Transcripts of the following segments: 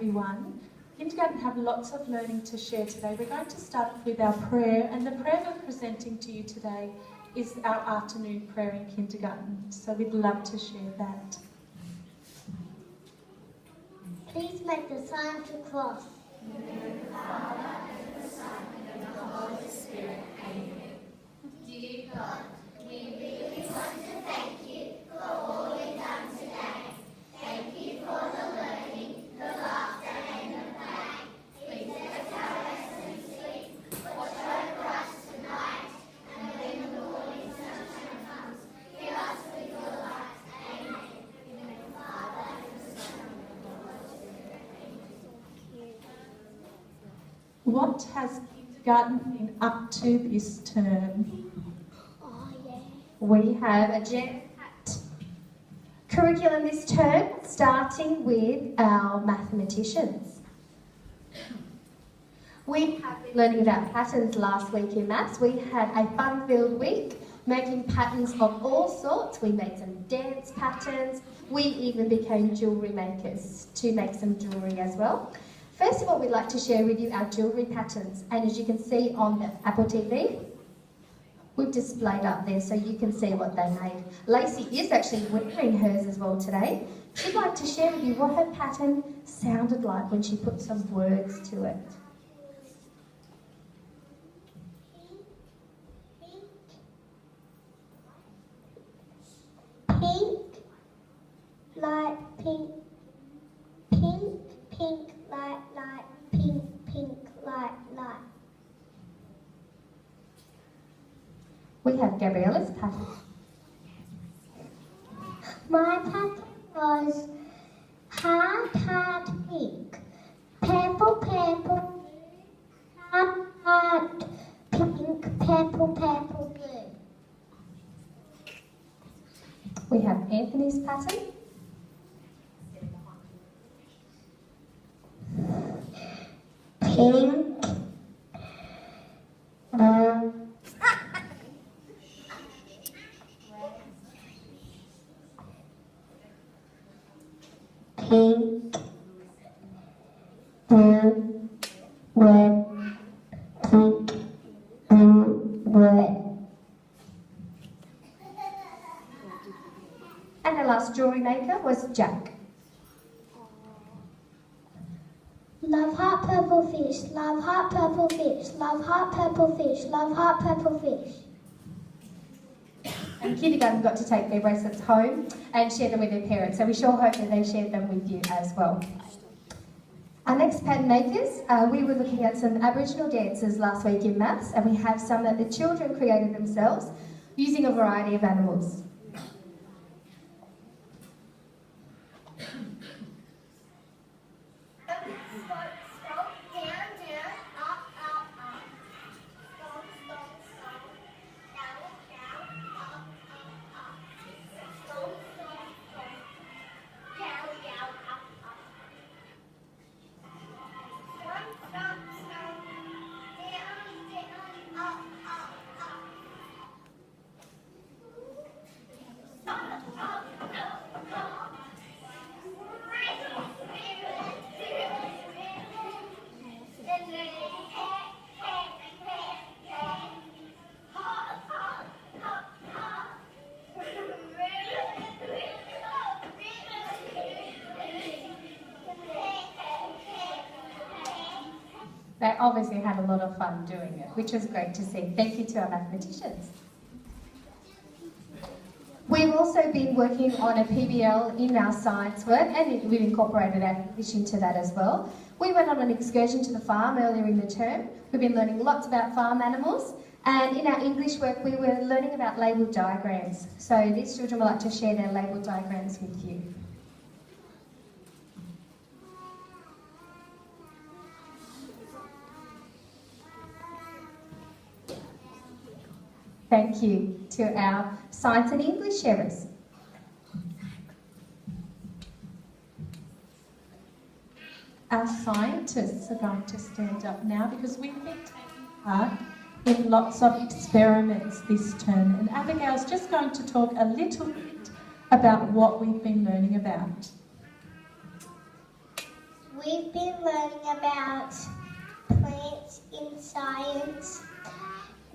everyone. Kindergarten have lots of learning to share today. We're going to start with our prayer, and the prayer we're presenting to you today is our afternoon prayer in kindergarten. So we'd love to share that. Please make the sign of the cross. Dear God, we really want to thank you for all you've done today. Thank you for the learning, the laughter and the play. Please let our lessons sleep. Watch over us tonight, and when the morning sunshine comes, fill us with your light. Amen. In the name of the Father, and the Son, and the Holy Spirit. What has kindergarten been up to this term? We have a jam-packed curriculum this term, starting with our mathematicians. We have been learning about patterns last week in maths. We had a fun-filled week, making patterns of all sorts. We made some dance patterns. We even became jewellery makers to make some jewellery as well. First of all, we'd like to share with you our jewellery patterns. And as you can see on the Apple TV, we've displayed up there so you can see what they made. Lacey is actually wearing hers as well today. She'd like to share with you what her pattern sounded like when she put some words to it. Pink, light pink, pink, pink, light, light, pink, pink, light, light. We have Gabriella's pattern. My pattern was heart, heart, pink, purple, purple, heart, heart, pink, purple, purple, blue. We have Anthony's pattern. Pink, pink, blue, red, pink, blue, red. And our last jewellery maker was Jack. Love heart purple fish, love heart purple fish, love heart purple fish, love heart purple fish. And kindergarten got to take their bracelets home and share them with their parents, so we sure hope that they shared them with you as well. Our next pattern makers, we were looking at some Aboriginal dances last week in maths, and we have some that the children created themselves using a variety of animals. They obviously had a lot of fun doing it, which was great to see. Thank you to our mathematicians. We've also been working on a PBL in our science work, and we've incorporated our English into that as well. We went on an excursion to the farm earlier in the term. We've been learning lots about farm animals, and in our English work we were learning about labelled diagrams. So these children would like to share their labelled diagrams with you. Thank you to our science and English sharers. Our scientists are going to stand up now because we've been taking part in lots of experiments this term, and Abigail's just going to talk a little bit about what we've been learning about. We've been learning about plants in science,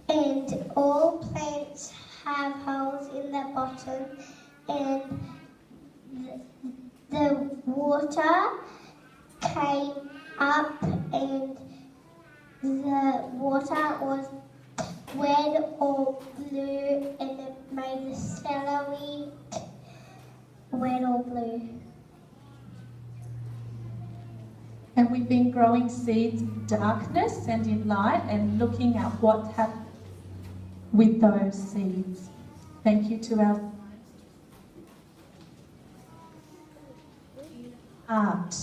and all plants have holes in the bottom, and the water came up, and the water was red or blue, and it made the celery red or blue. And we've been growing seeds in darkness and in light and looking at what happened with those seeds. Thank you to our art.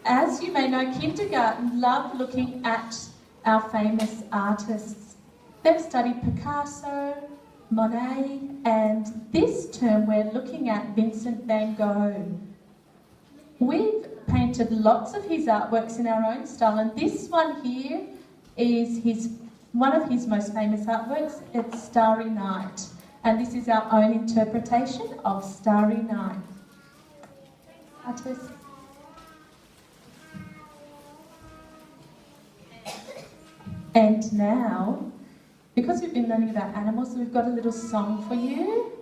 As you may know, kindergarten love looking at our famous artists. They've studied Picasso, Monet, and this term we're looking at Vincent van Gogh. We've painted lots of his artworks in our own style, and this one here is one of his most famous artworks. It's Starry Night, and this is our own interpretation of Starry Night. Artists. And now, because we've been learning about animals, we've got a little song for you.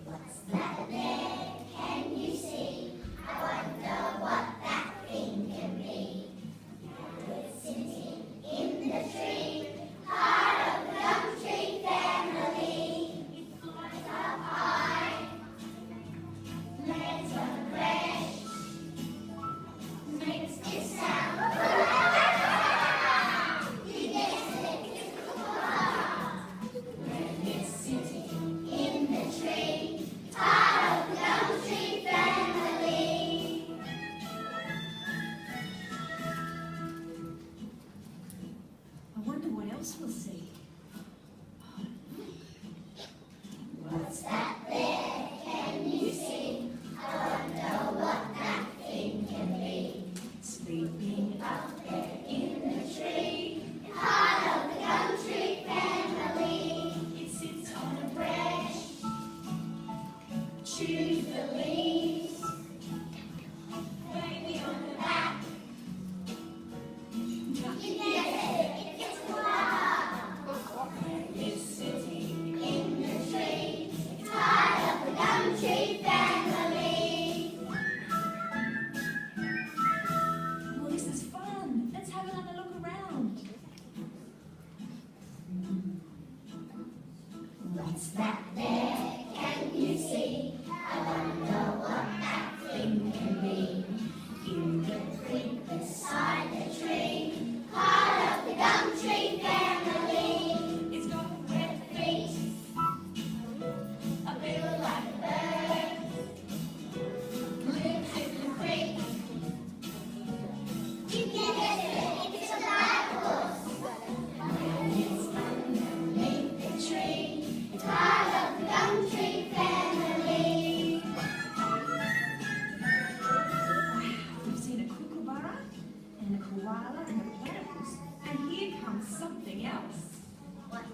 What's that there? Can you see? I wonder what that thing can be. It's sitting in the tree, part of the gum tree family. It flies up high, lands on the branch, makes this sound. You guessed it, it's when it's sitting in the tree, part of the gum tree family. I wonder what else we'll see. What's that there? Can you see? I wonder what that thing can be. Sleeping up there in the tree, part of the gum tree family. It sits on a branch, chews the leaves, baby on the back. You guessed it, it's a koala. It's sitting in the tree, it's part of the gum tree family. Well, this is fun. Let's have another look around. What's that there? Can you see? I wonder what that thing can be. In the creek beside the tree, part of the gum tree family. It's got red feet, a bill like a bird, lives in the creek. You guessed it, it's a black horse. When it's underneath the tree, it's part of the gum tree family. We've seen a kookaburra and a koala and a platypus. And here comes something else. What